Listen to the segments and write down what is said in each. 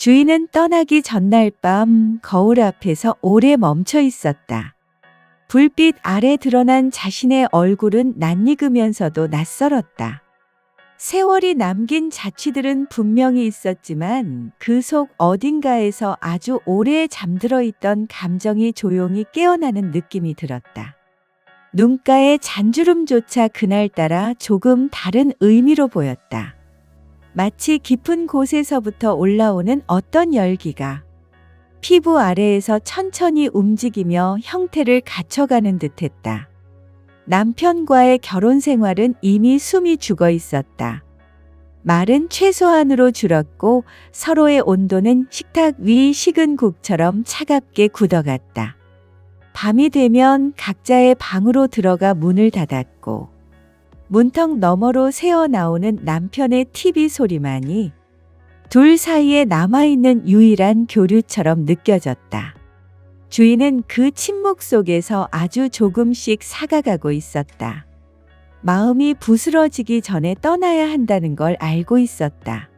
주인은 떠나기 전날 밤 거울 앞에서 오래 멈춰 있었다. 불빛 아래 드러난 자신의 얼굴은 낯익으면서도 낯설었다. 세월이 남긴 자취들은 분명히 있었지만 그 속 어딘가에서 아주 오래 잠들어 있던 감정이 조용히 깨어나는 느낌이 들었다. 눈가의 잔주름조차 그날따라 조금 다른 의미로 보였다. 마치 깊은 곳에서부터 올라오는 어떤 열기가 피부 아래에서 천천히 움직이며 형태를 갖춰가는 듯했다. 남편과의 결혼 생활은 이미 숨이 죽어 있었다. 말은 최소한으로 줄었고 서로의 온도는 식탁 위 식은 국처럼 차갑게 굳어갔다. 밤이 되면 각자의 방으로 들어가 문을 닫았고 문턱 너머로 새어나오는 남편의 TV 소리만이 둘 사이에 남아있는 유일한 교류처럼 느껴졌다. 주인은 그 침묵 속에서 아주 조금씩 사가가고 있었다. 마음이 부스러지기 전에 떠나야 한다는 걸 알고 있었다.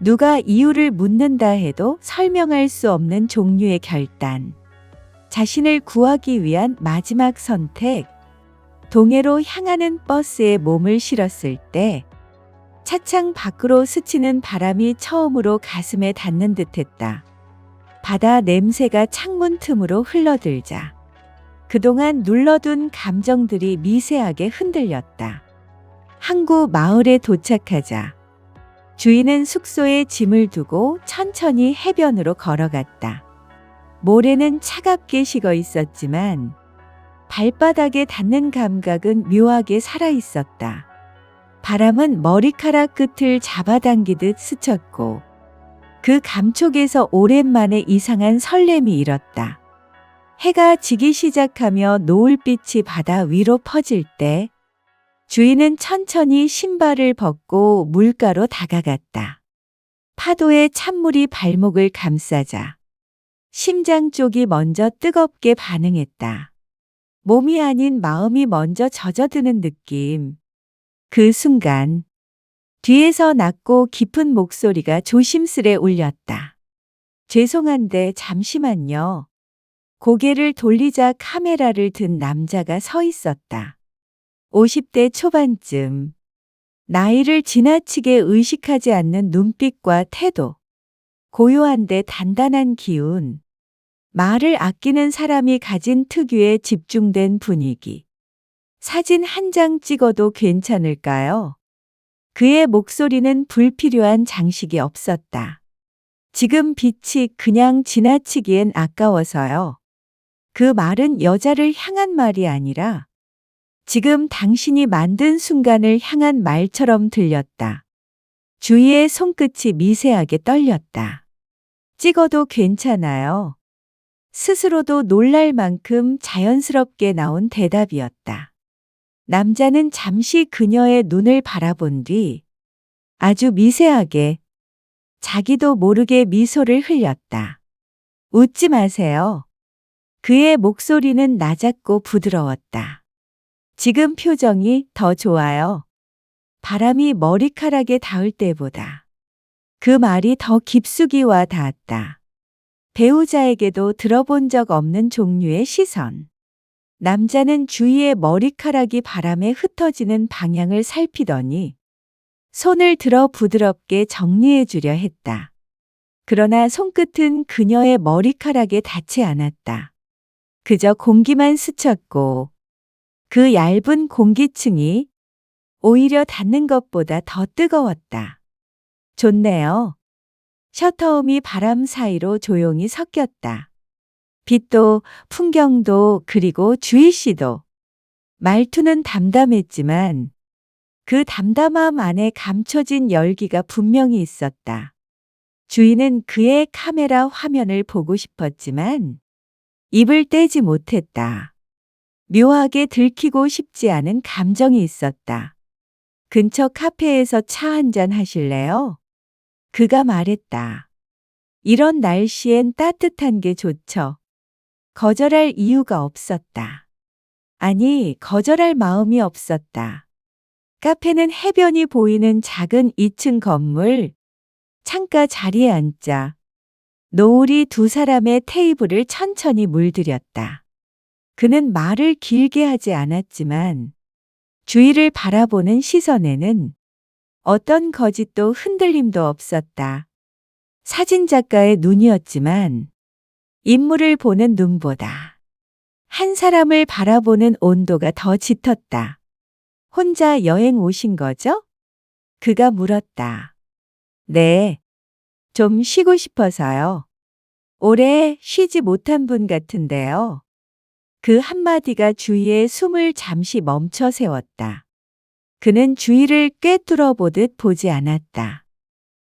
누가 이유를 묻는다 해도 설명할 수 없는 종류의 결단. 자신을 구하기 위한 마지막 선택. 동해로 향하는 버스에 몸을 실었을 때 차창 밖으로 스치는 바람이 처음으로 가슴에 닿는 듯했다. 바다 냄새가 창문 틈으로 흘러들자 그동안 눌러둔 감정들이 미세하게 흔들렸다. 항구 마을에 도착하자 주인은 숙소에 짐을 두고 천천히 해변으로 걸어갔다. 모래는 차갑게 식어 있었지만 발바닥에 닿는 감각은 묘하게 살아있었다. 바람은 머리카락 끝을 잡아당기듯 스쳤고 그 감촉에서 오랜만에 이상한 설렘이 일었다. 해가 지기 시작하며 노을빛이 바다 위로 퍼질 때 주인은 천천히 신발을 벗고 물가로 다가갔다. 파도에 찬물이 발목을 감싸자 심장 쪽이 먼저 뜨겁게 반응했다. 몸이 아닌 마음이 먼저 젖어드는 느낌. 그 순간 뒤에서 낮고 깊은 목소리가 조심스레 울렸다. 죄송한데 잠시만요. 고개를 돌리자 카메라를 든 남자가 서 있었다. 50대 초반쯤. 나이를 지나치게 의식하지 않는 눈빛과 태도. 고요한데 단단한 기운. 말을 아끼는 사람이 가진 특유의 집중된 분위기. 사진 한 장 찍어도 괜찮을까요? 그의 목소리는 불필요한 장식이 없었다. 지금 빛이 그냥 지나치기엔 아까워서요. 그 말은 여자를 향한 말이 아니라 지금 당신이 만든 순간을 향한 말처럼 들렸다. 주위의 손끝이 미세하게 떨렸다. 찍어도 괜찮아요. 스스로도 놀랄 만큼 자연스럽게 나온 대답이었다. 남자는 잠시 그녀의 눈을 바라본 뒤 아주 미세하게 자기도 모르게 미소를 흘렸다. 웃지 마세요. 그의 목소리는 낮았고 부드러웠다. 지금 표정이 더 좋아요. 바람이 머리카락에 닿을 때보다. 그 말이 더 깊숙이 와 닿았다. 배우자에게도 들어본 적 없는 종류의 시선. 남자는 주위의 머리카락이 바람에 흩어지는 방향을 살피더니 손을 들어 부드럽게 정리해 주려 했다. 그러나 손끝은 그녀의 머리카락에 닿지 않았다. 그저 공기만 스쳤고 그 얇은 공기층이 오히려 닿는 것보다 더 뜨거웠다. 좋네요. 셔터음이 바람 사이로 조용히 섞였다. 빛도 풍경도 그리고 주희 씨도. 말투는 담담했지만 그 담담함 안에 감춰진 열기가 분명히 있었다. 주인은 그의 카메라 화면을 보고 싶었지만 입을 떼지 못했다. 묘하게 들키고 싶지 않은 감정이 있었다. 근처 카페에서 차 한잔 하실래요? 그가 말했다. 이런 날씨엔 따뜻한 게 좋죠. 거절할 이유가 없었다. 아니, 거절할 마음이 없었다. 카페는 해변이 보이는 작은 2층 건물, 창가 자리에 앉자 노을이 두 사람의 테이블을 천천히 물들였다. 그는 말을 길게 하지 않았지만 주위를 바라보는 시선에는 어떤 거짓도 흔들림도 없었다. 사진작가의 눈이었지만 인물을 보는 눈보다 한 사람을 바라보는 온도가 더 짙었다. 혼자 여행 오신 거죠? 그가 물었다. 네, 좀 쉬고 싶어서요. 오래 쉬지 못한 분 같은데요. 그 한마디가 주위의 숨을 잠시 멈춰 세웠다. 그는 주위를 꿰뚫어 보듯 보지 않았다.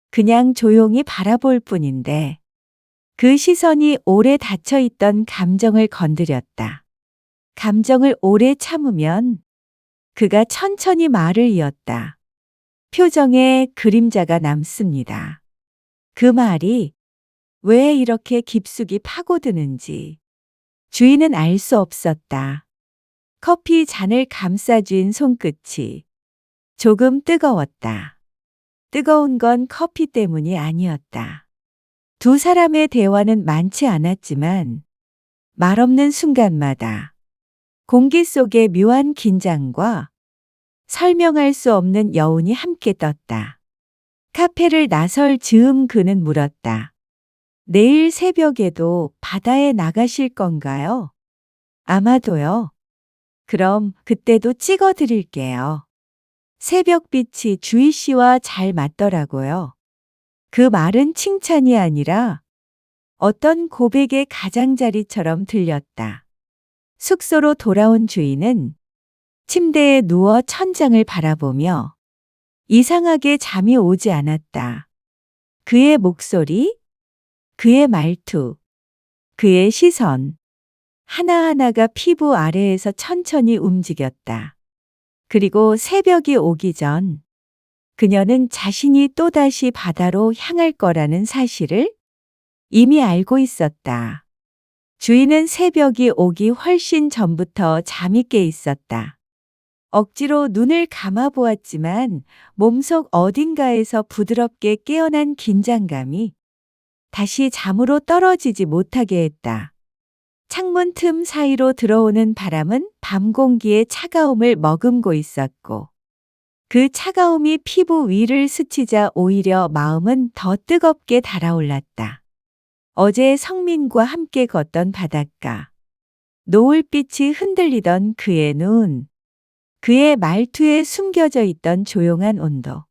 그냥 조용히 바라볼 뿐인데 그 시선이 오래 닫혀 있던 감정을 건드렸다. 감정을 오래 참으면 그가 천천히 말을 이었다. 표정에 그림자가 남습니다. 그 말이 왜 이렇게 깊숙이 파고드는지 주인은 알 수 없었다. 커피 잔을 감싸쥔 손끝이 조금 뜨거웠다. 뜨거운 건 커피 때문이 아니었다. 두 사람의 대화는 많지 않았지만 말없는 순간마다 공기 속의 묘한 긴장과 설명할 수 없는 여운이 함께 떴다. 카페를 나설 즈음 그는 물었다. 내일 새벽에도 바다에 나가실 건가요? 아마도요. 그럼 그때도 찍어 드릴게요. 새벽빛이 주희 씨와 잘 맞더라고요. 그 말은 칭찬이 아니라 어떤 고백의 가장자리처럼 들렸다. 숙소로 돌아온 주인은 침대에 누워 천장을 바라보며 이상하게 잠이 오지 않았다. 그의 목소리, 그의 말투, 그의 시선, 하나하나가 피부 아래에서 천천히 움직였다. 그리고 새벽이 오기 전 그녀는 자신이 또다시 바다로 향할 거라는 사실을 이미 알고 있었다. 주인은 새벽이 오기 훨씬 전부터 잠이 깨 있었다. 억지로 눈을 감아 보았지만 몸속 어딘가에서 부드럽게 깨어난 긴장감이 다시 잠으로 떨어지지 못하게 했다. 창문 틈 사이로 들어오는 바람은 밤 공기의 차가움을 머금고 있었고 그 차가움이 피부 위를 스치자 오히려 마음은 더 뜨겁게 달아올랐다. 어제 성민과 함께 걷던 바닷가, 노을빛이 흔들리던 그의 눈, 그의 말투에 숨겨져 있던 조용한 온도.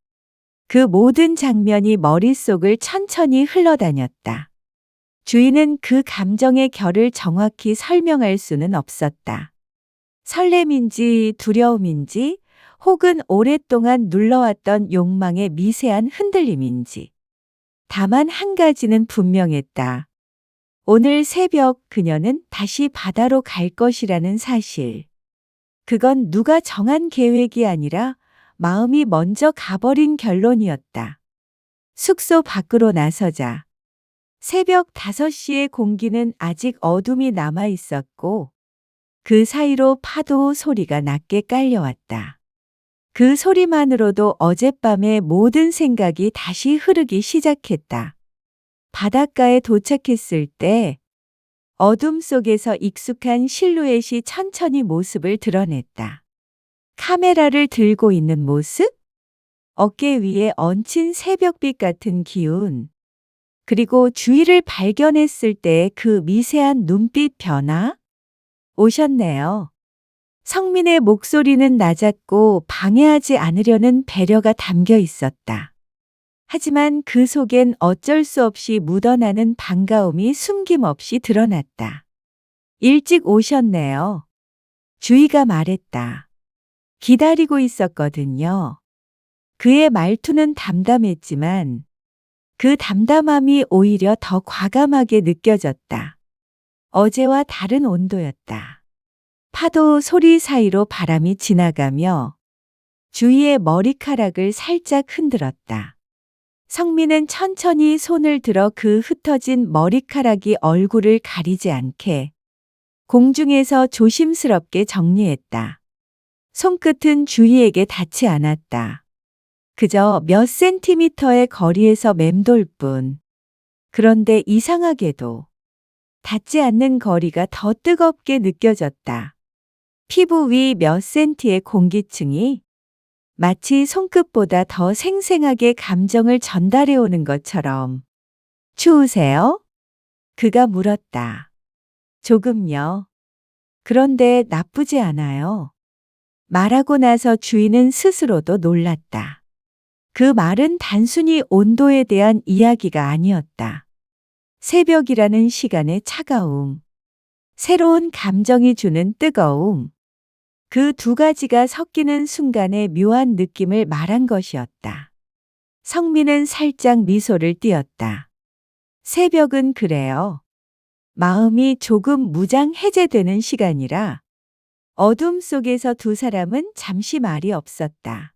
그 모든 장면이 머릿속을 천천히 흘러다녔다. 주인은 그 감정의 결을 정확히 설명할 수는 없었다. 설렘인지 두려움인지 혹은 오랫동안 눌러왔던 욕망의 미세한 흔들림인지. 다만 한 가지는 분명했다. 오늘 새벽 그녀는 다시 바다로 갈 것이라는 사실. 그건 누가 정한 계획이 아니라 마음이 먼저 가버린 결론이었다. 숙소 밖으로 나서자 새벽 5시의 공기는 아직 어둠이 남아 있었고 그 사이로 파도 소리가 낮게 깔려왔다. 그 소리만으로도 어젯밤의 모든 생각이 다시 흐르기 시작했다. 바닷가에 도착했을 때 어둠 속에서 익숙한 실루엣이 천천히 모습을 드러냈다. 카메라를 들고 있는 모습? 어깨 위에 얹힌 새벽빛 같은 기운. 그리고 주위를 발견했을 때 그 미세한 눈빛 변화? 오셨네요. 성민의 목소리는 낮았고 방해하지 않으려는 배려가 담겨 있었다. 하지만 그 속엔 어쩔 수 없이 묻어나는 반가움이 숨김없이 드러났다. 일찍 오셨네요. 주희가 말했다. 기다리고 있었거든요. 그의 말투는 담담했지만 그 담담함이 오히려 더 과감하게 느껴졌다. 어제와 다른 온도였다. 파도 소리 사이로 바람이 지나가며 주위의 머리카락을 살짝 흔들었다. 성민은 천천히 손을 들어 그 흩어진 머리카락이 얼굴을 가리지 않게 공중에서 조심스럽게 정리했다. 손끝은 주희에게 닿지 않았다. 그저 몇 센티미터의 거리에서 맴돌 뿐. 그런데 이상하게도 닿지 않는 거리가 더 뜨겁게 느껴졌다. 피부 위 몇 센티의 공기층이 마치 손끝보다 더 생생하게 감정을 전달해 오는 것처럼. 추우세요? 그가 물었다. 조금요. 그런데 나쁘지 않아요. 말하고 나서 주인은 스스로도 놀랐다. 그 말은 단순히 온도에 대한 이야기가 아니었다. 새벽이라는 시간의 차가움, 새로운 감정이 주는 뜨거움, 그 두 가지가 섞이는 순간의 묘한 느낌을 말한 것이었다. 성민은 살짝 미소를 띄었다. 새벽은 그래요. 마음이 조금 무장 해제되는 시간이라. 어둠 속에서 두 사람은 잠시 말이 없었다.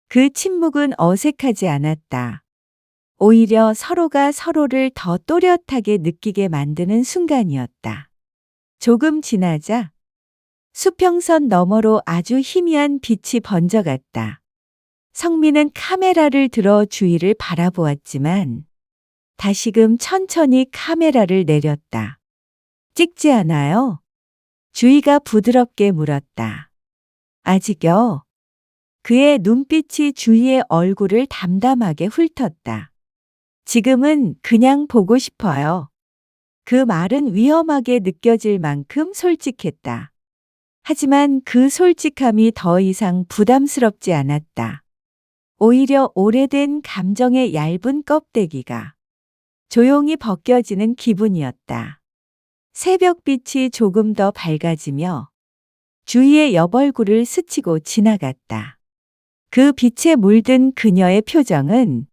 그 침묵은 어색하지 않았다. 오히려 서로가 서로를 더 또렷하게 느끼게 만드는 순간이었다. 조금 지나자 수평선 너머로 아주 희미한 빛이 번져갔다. 성민은 카메라를 들어 주위를 바라보았지만 다시금 천천히 카메라를 내렸다. 찍지 않아요? 주희가 부드럽게 물었다. 아직요? 그의 눈빛이 주희의 얼굴을 담담하게 훑었다. 지금은 그냥 보고 싶어요. 그 말은 위험하게 느껴질 만큼 솔직했다. 하지만 그 솔직함이 더 이상 부담스럽지 않았다. 오히려 오래된 감정의 얇은 껍데기가 조용히 벗겨지는 기분이었다. 새벽빛이 조금 더 밝아지며 주위의 옆얼굴을 스치고 지나갔다. 그 빛에 물든 그녀의 표정은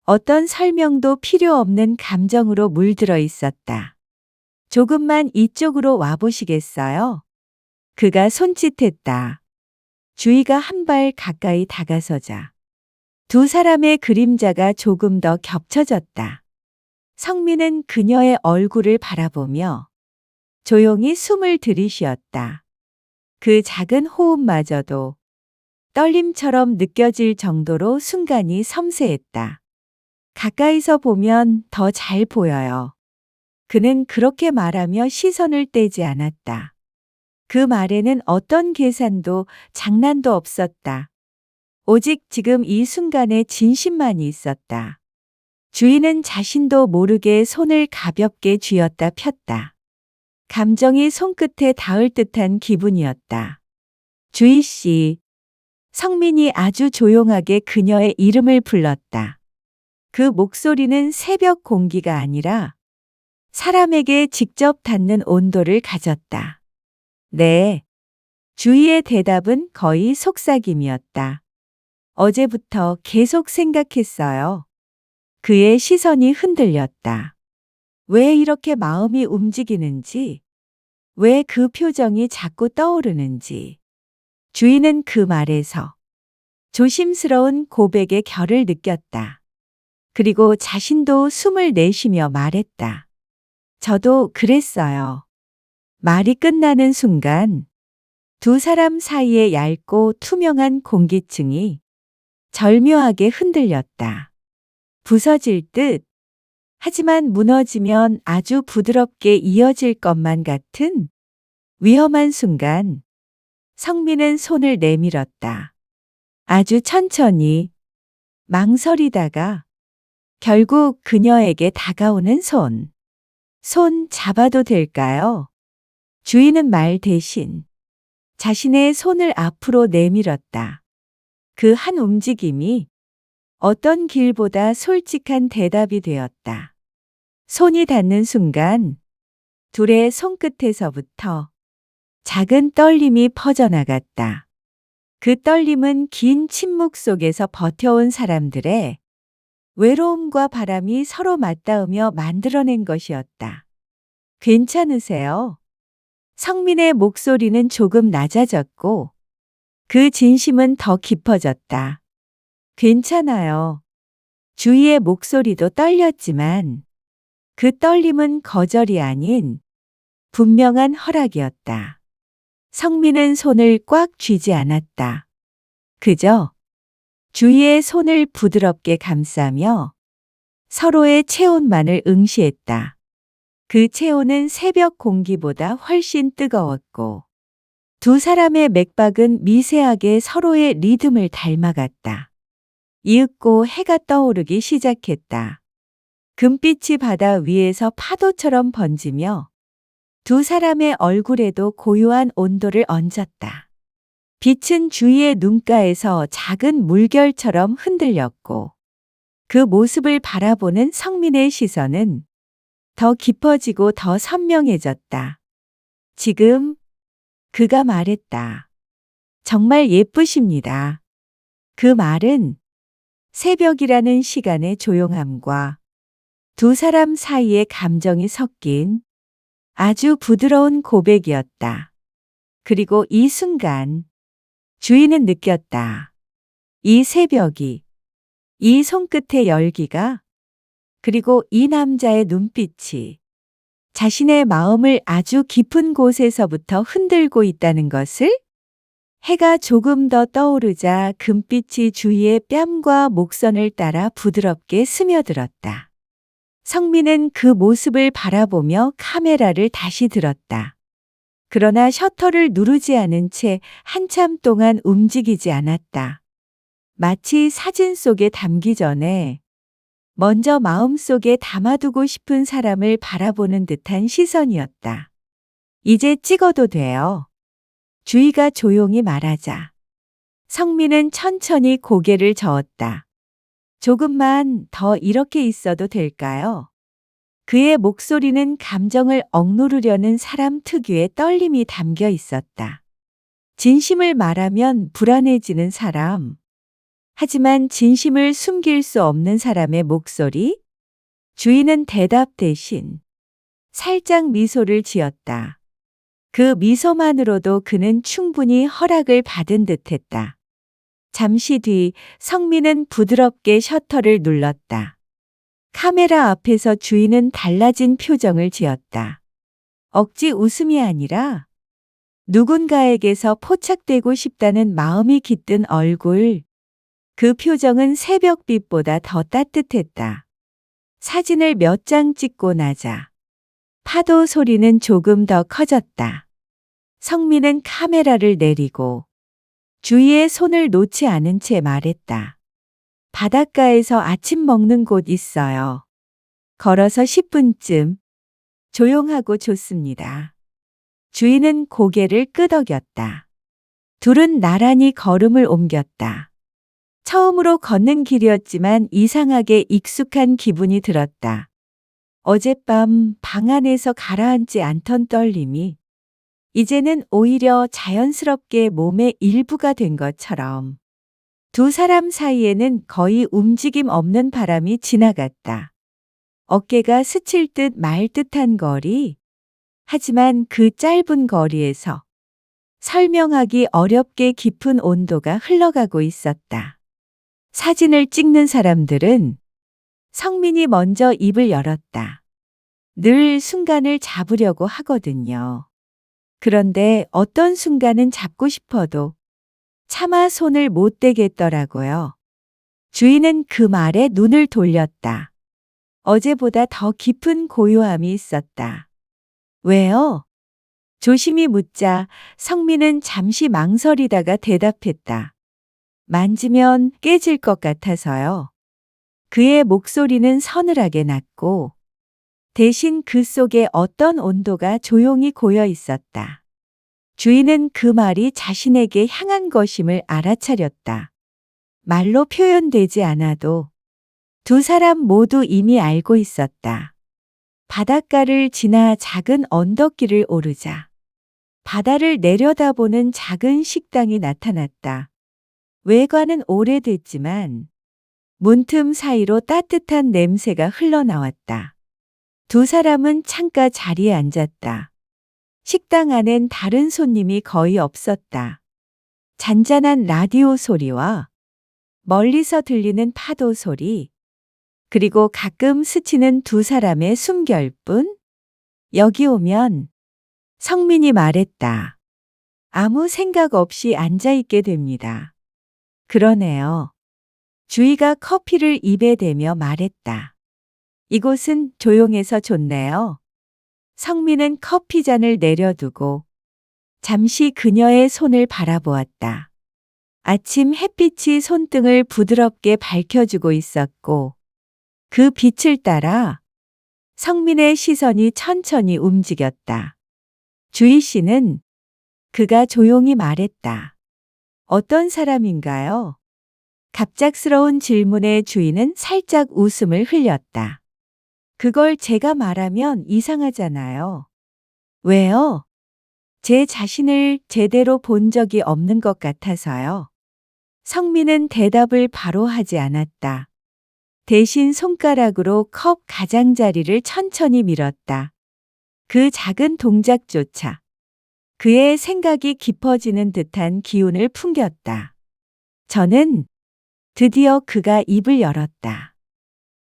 어떤 설명도 필요 없는 감정으로 물들어 있었다. 조금만 이쪽으로 와보시겠어요? 그가 손짓했다. 주희가 한 발 가까이 다가서자 두 사람의 그림자가 조금 더 겹쳐졌다. 성민은 그녀의 얼굴을 바라보며 조용히 숨을 들이쉬었다. 그 작은 호흡마저도 떨림처럼 느껴질 정도로 순간이 섬세했다. 가까이서 보면 더 잘 보여요. 그는 그렇게 말하며 시선을 떼지 않았다. 그 말에는 어떤 계산도 장난도 없었다. 오직 지금 이 순간에 진심만 있었다. 주인은 자신도 모르게 손을 가볍게 쥐었다 폈다. 감정이 손끝에 닿을 듯한 기분이었다. 주희 씨. 성민이 아주 조용하게 그녀의 이름을 불렀다. 그 목소리는 새벽 공기가 아니라 사람에게 직접 닿는 온도를 가졌다. 네. 주희의 대답은 거의 속삭임이었다. 어제부터 계속 생각했어요. 그의 시선이 흔들렸다. 왜 이렇게 마음이 움직이는지, 왜 그 표정이 자꾸 떠오르는지. 주인은 그 말에서 조심스러운 고백의 결을 느꼈다. 그리고 자신도 숨을 내쉬며 말했다. 저도 그랬어요. 말이 끝나는 순간 두 사람 사이의 얇고 투명한 공기층이 절묘하게 흔들렸다. 부서질 듯, 하지만 무너지면 아주 부드럽게 이어질 것만 같은 위험한 순간, 성민은 손을 내밀었다. 아주 천천히, 망설이다가 결국 그녀에게 다가오는 손. 손 잡아도 될까요? 주인은 말 대신 자신의 손을 앞으로 내밀었다. 그 한 움직임이 어떤 길보다 솔직한 대답이 되었다. 손이 닿는 순간 둘의 손끝에서부터 작은 떨림이 퍼져나갔다. 그 떨림은 긴 침묵 속에서 버텨온 사람들의 외로움과 바람이 서로 맞닿으며 만들어낸 것이었다. 괜찮으세요? 성민의 목소리는 조금 낮아졌고 그 진심은 더 깊어졌다. 괜찮아요. 주희의 목소리도 떨렸지만 그 떨림은 거절이 아닌 분명한 허락이었다. 성민은 손을 꽉 쥐지 않았다. 그저 주희의 손을 부드럽게 감싸며 서로의 체온만을 응시했다. 그 체온은 새벽 공기보다 훨씬 뜨거웠고 두 사람의 맥박은 미세하게 서로의 리듬을 닮아갔다. 이윽고 해가 떠오르기 시작했다. 금빛이 바다 위에서 파도처럼 번지며 두 사람의 얼굴에도 고요한 온도를 얹었다. 빛은 주위의 눈가에서 작은 물결처럼 흔들렸고 그 모습을 바라보는 성민의 시선은 더 깊어지고 더 선명해졌다. 지금 그가 말했다. 정말 예쁘십니다. 그 말은 새벽이라는 시간의 조용함과 두 사람 사이의 감정이 섞인 아주 부드러운 고백이었다. 그리고 이 순간 주인은 느꼈다. 이 새벽이, 이 손끝의 열기가, 그리고 이 남자의 눈빛이 자신의 마음을 아주 깊은 곳에서부터 흔들고 있다는 것을. 해가 조금 더 떠오르자 금빛이 주위의 뺨과 목선을 따라 부드럽게 스며들었다. 성민은 그 모습을 바라보며 카메라를 다시 들었다. 그러나 셔터를 누르지 않은 채 한참 동안 움직이지 않았다. 마치 사진 속에 담기 전에 먼저 마음속에 담아두고 싶은 사람을 바라보는 듯한 시선이었다. 이제 찍어도 돼요. 주희가 조용히 말하자 성민은 천천히 고개를 저었다. 조금만 더 이렇게 있어도 될까요? 그의 목소리는 감정을 억누르려는 사람 특유의 떨림이 담겨 있었다. 진심을 말하면 불안해지는 사람. 하지만 진심을 숨길 수 없는 사람의 목소리. 주인은 대답 대신 살짝 미소를 지었다. 그 미소만으로도 그는 충분히 허락을 받은 듯했다. 잠시 뒤 성민은 부드럽게 셔터를 눌렀다. 카메라 앞에서 주인은 달라진 표정을 지었다. 억지 웃음이 아니라 누군가에게서 포착되고 싶다는 마음이 깃든 얼굴. 그 표정은 새벽빛보다 더 따뜻했다. 사진을 몇 장 찍고 나자 파도 소리는 조금 더 커졌다. 성민은 카메라를 내리고 주위에 손을 놓지 않은 채 말했다. 바닷가에서 아침 먹는 곳 있어요. 걸어서 10분쯤. 조용하고 좋습니다. 주인은 고개를 끄덕였다. 둘은 나란히 걸음을 옮겼다. 처음으로 걷는 길이었지만 이상하게 익숙한 기분이 들었다. 어젯밤 방 안에서 가라앉지 않던 떨림이 이제는 오히려 자연스럽게 몸의 일부가 된 것처럼 두 사람 사이에는 거의 움직임 없는 바람이 지나갔다. 어깨가 스칠 듯 말 듯한 거리. 하지만 그 짧은 거리에서 설명하기 어렵게 깊은 온도가 흘러가고 있었다. 사진을 찍는 사람들은 성민이 먼저 입을 열었다. 늘 순간을 잡으려고 하거든요. 그런데 어떤 순간은 잡고 싶어도 차마 손을 못 대겠더라고요. 주인은 그 말에 눈을 돌렸다. 어제보다 더 깊은 고요함이 있었다. 왜요? 조심히 묻자 성민은 잠시 망설이다가 대답했다. 만지면 깨질 것 같아서요. 그의 목소리는 서늘하게 낮고 대신 그 속에 어떤 온도가 조용히 고여 있었다. 주인은 그 말이 자신에게 향한 것임을 알아차렸다. 말로 표현되지 않아도 두 사람 모두 이미 알고 있었다. 바닷가를 지나 작은 언덕길을 오르자 바다를 내려다보는 작은 식당이 나타났다. 외관은 오래됐지만 문틈 사이로 따뜻한 냄새가 흘러나왔다. 두 사람은 창가 자리에 앉았다. 식당 안엔 다른 손님이 거의 없었다. 잔잔한 라디오 소리와 멀리서 들리는 파도 소리, 그리고 가끔 스치는 두 사람의 숨결뿐. 여기 오면 성민이 말했다. 아무 생각 없이 앉아있게 됩니다. 그러네요. 주희가 커피를 입에 대며 말했다. 이곳은 조용해서 좋네요. 성민은 커피잔을 내려두고 잠시 그녀의 손을 바라보았다. 아침 햇빛이 손등을 부드럽게 밝혀주고 있었고 그 빛을 따라 성민의 시선이 천천히 움직였다. 주희 씨는 그가 조용히 말했다. 어떤 사람인가요? 갑작스러운 질문에 주희는 살짝 웃음을 흘렸다. 그걸 제가 말하면 이상하잖아요. 왜요? 제 자신을 제대로 본 적이 없는 것 같아서요. 성민은 대답을 바로 하지 않았다. 대신 손가락으로 컵 가장자리를 천천히 밀었다. 그 작은 동작조차 그의 생각이 깊어지는 듯한 기운을 풍겼다. 저는 드디어 그가 입을 열었다.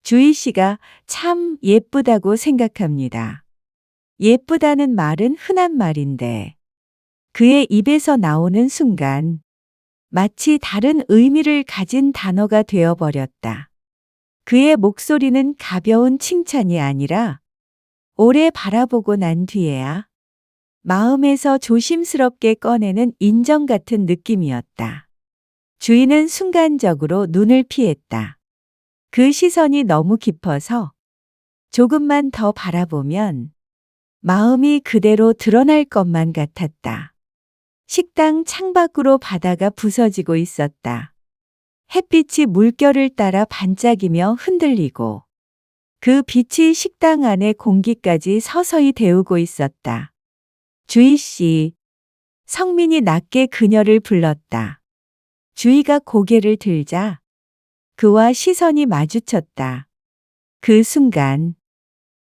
주희 씨가 참 예쁘다고 생각합니다. 예쁘다는 말은 흔한 말인데 그의 입에서 나오는 순간 마치 다른 의미를 가진 단어가 되어버렸다. 그의 목소리는 가벼운 칭찬이 아니라 오래 바라보고 난 뒤에야 마음에서 조심스럽게 꺼내는 인정 같은 느낌이었다. 주희는 순간적으로 눈을 피했다. 그 시선이 너무 깊어서 조금만 더 바라보면 마음이 그대로 드러날 것만 같았다. 식당 창밖으로 바다가 부서지고 있었다. 햇빛이 물결을 따라 반짝이며 흔들리고 그 빛이 식당 안의 공기까지 서서히 데우고 있었다. 주희 씨, 성민이 낮게 그녀를 불렀다. 주희가 고개를 들자 그와 시선이 마주쳤다. 그 순간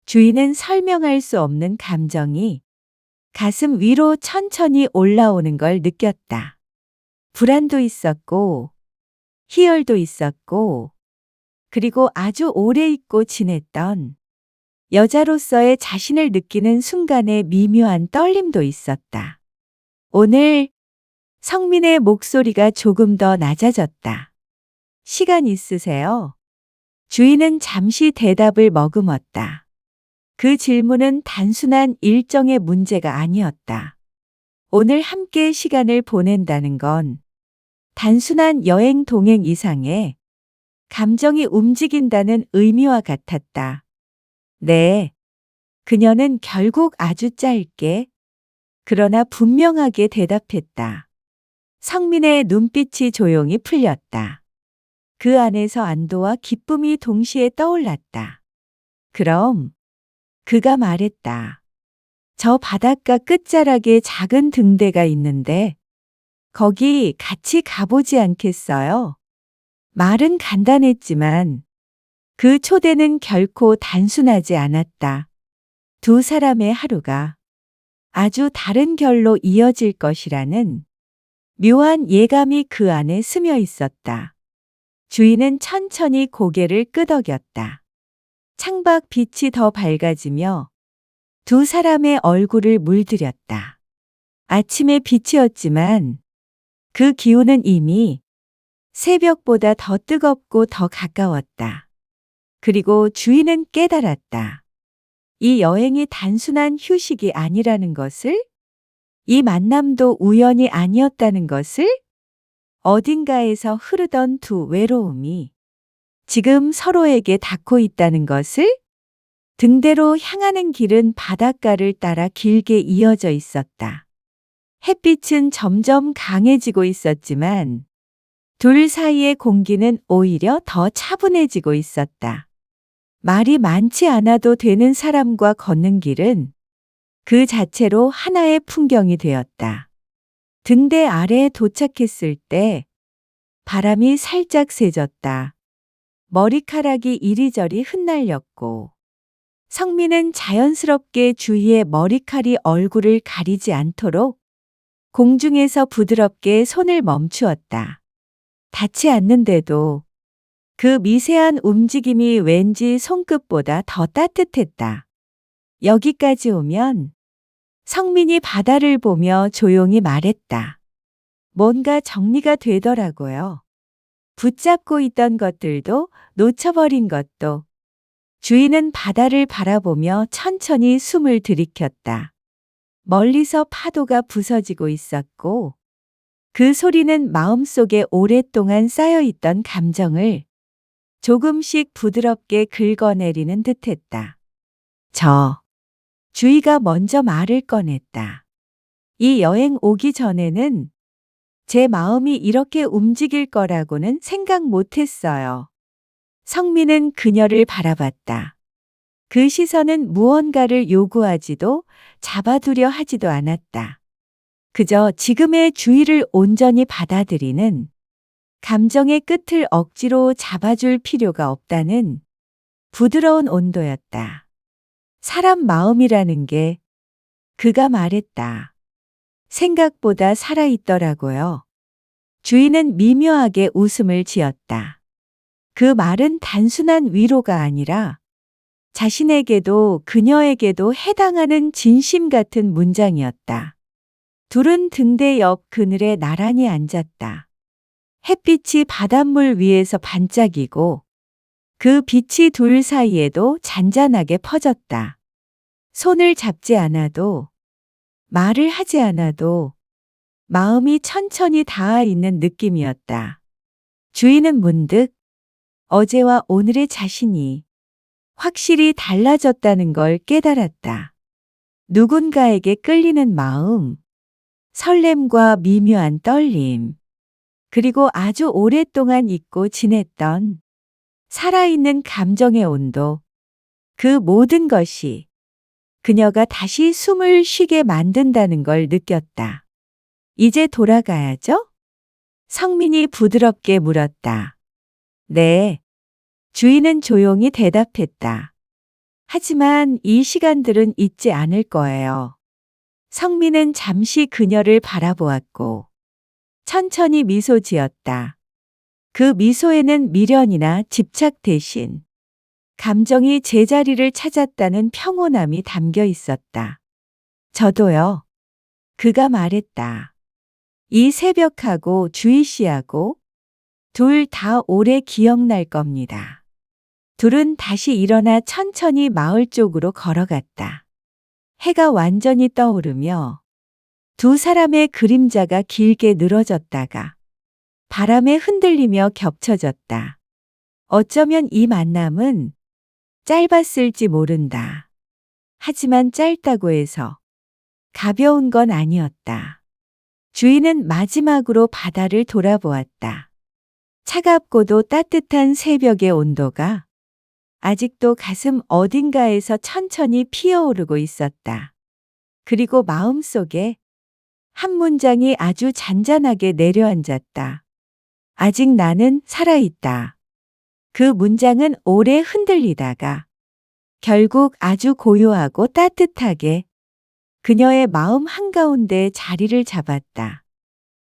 주희는 설명할 수 없는 감정이 가슴 위로 천천히 올라오는 걸 느꼈다. 불안도 있었고 희열도 있었고 그리고 아주 오래 잊고 지냈던 여자로서의 자신을 느끼는 순간의 미묘한 떨림도 있었다. 오늘 성민의 목소리가 조금 더 낮아졌다. 시간 있으세요? 주희는 잠시 대답을 머금었다. 그 질문은 단순한 일정의 문제가 아니었다. 오늘 함께 시간을 보낸다는 건 단순한 여행 동행 이상의 감정이 움직인다는 의미와 같았다. 네. 그녀는 결국 아주 짧게 그러나 분명하게 대답했다. 성민의 눈빛이 조용히 풀렸다. 그 안에서 안도와 기쁨이 동시에 떠올랐다. 그럼 그가 말했다. 저 바닷가 끝자락에 작은 등대가 있는데 거기 같이 가보지 않겠어요? 말은 간단했지만 그 초대는 결코 단순하지 않았다. 두 사람의 하루가 아주 다른 결로 이어질 것이라는 묘한 예감이 그 안에 스며 있었다. 주희는 천천히 고개를 끄덕였다. 창밖 빛이 더 밝아지며 두 사람의 얼굴을 물들였다. 아침의 빛이었지만 그 기운은 이미 새벽보다 더 뜨겁고 더 가까웠다. 그리고 주희는 깨달았다. 이 여행이 단순한 휴식이 아니라는 것을, 이 만남도 우연이 아니었다는 것을, 어딘가에서 흐르던 두 외로움이 지금 서로에게 닿고 있다는 것을, 등대로 향하는 길은 바닷가를 따라 길게 이어져 있었다. 햇빛은 점점 강해지고 있었지만 둘 사이의 공기는 오히려 더 차분해지고 있었다. 말이 많지 않아도 되는 사람과 걷는 길은 그 자체로 하나의 풍경이 되었다. 등대 아래에 도착했을 때 바람이 살짝 세졌다. 머리카락이 이리저리 흩날렸고 성민은 자연스럽게 주희의 머리칼이 얼굴을 가리지 않도록 공중에서 부드럽게 손을 멈추었다. 닿지 않는데도 그 미세한 움직임이 왠지 손끝보다 더 따뜻했다. 여기까지 오면 성민이 바다를 보며 조용히 말했다. 뭔가 정리가 되더라고요. 붙잡고 있던 것들도 놓쳐버린 것도. 주인은 바다를 바라보며 천천히 숨을 들이켰다. 멀리서 파도가 부서지고 있었고 그 소리는 마음속에 오랫동안 쌓여있던 감정을 조금씩 부드럽게 긁어내리는 듯했다. 주희가 먼저 말을 꺼냈다. 이 여행 오기 전에는 제 마음이 이렇게 움직일 거라고는 생각 못했어요. 성민은 그녀를 바라봤다. 그 시선은 무언가를 요구하지도 잡아두려 하지도 않았다. 그저 지금의 주희를 온전히 받아들이는, 감정의 끝을 억지로 잡아줄 필요가 없다는 부드러운 온도였다. 사람 마음이라는 게, 그가 말했다. 생각보다 살아있더라고요. 주희는 미묘하게 웃음을 지었다. 그 말은 단순한 위로가 아니라 자신에게도 그녀에게도 해당하는 진심 같은 문장이었다. 둘은 등대 옆 그늘에 나란히 앉았다. 햇빛이 바닷물 위에서 반짝이고 그 빛이 둘 사이에도 잔잔하게 퍼졌다. 손을 잡지 않아도, 말을 하지 않아도 마음이 천천히 닿아 있는 느낌이었다. 주희는 문득 어제와 오늘의 자신이 확실히 달라졌다는 걸 깨달았다. 누군가에게 끌리는 마음, 설렘과 미묘한 떨림, 그리고 아주 오랫동안 잊고 지냈던 살아있는 감정의 온도, 그 모든 것이 그녀가 다시 숨을 쉬게 만든다는 걸 느꼈다. 이제 돌아가야죠? 성민이 부드럽게 물었다. 네. 주인은 조용히 대답했다. 하지만 이 시간들은 잊지 않을 거예요. 성민은 잠시 그녀를 바라보았고 천천히 미소 지었다. 그 미소에는 미련이나 집착 대신 감정이 제자리를 찾았다는 평온함이 담겨 있었다. 저도요. 그가 말했다. 이 새벽하고 주희 씨하고 둘 다 오래 기억날 겁니다. 둘은 다시 일어나 천천히 마을 쪽으로 걸어갔다. 해가 완전히 떠오르며 두 사람의 그림자가 길게 늘어졌다가 바람에 흔들리며 겹쳐졌다. 어쩌면 이 만남은 짧았을지 모른다. 하지만 짧다고 해서 가벼운 건 아니었다. 주인은 마지막으로 바다를 돌아보았다. 차갑고도 따뜻한 새벽의 온도가 아직도 가슴 어딘가에서 천천히 피어오르고 있었다. 그리고 마음속에 한 문장이 아주 잔잔하게 내려앉았다. 아직 나는 살아있다. 그 문장은 오래 흔들리다가 결국 아주 고요하고 따뜻하게 그녀의 마음 한가운데 자리를 잡았다.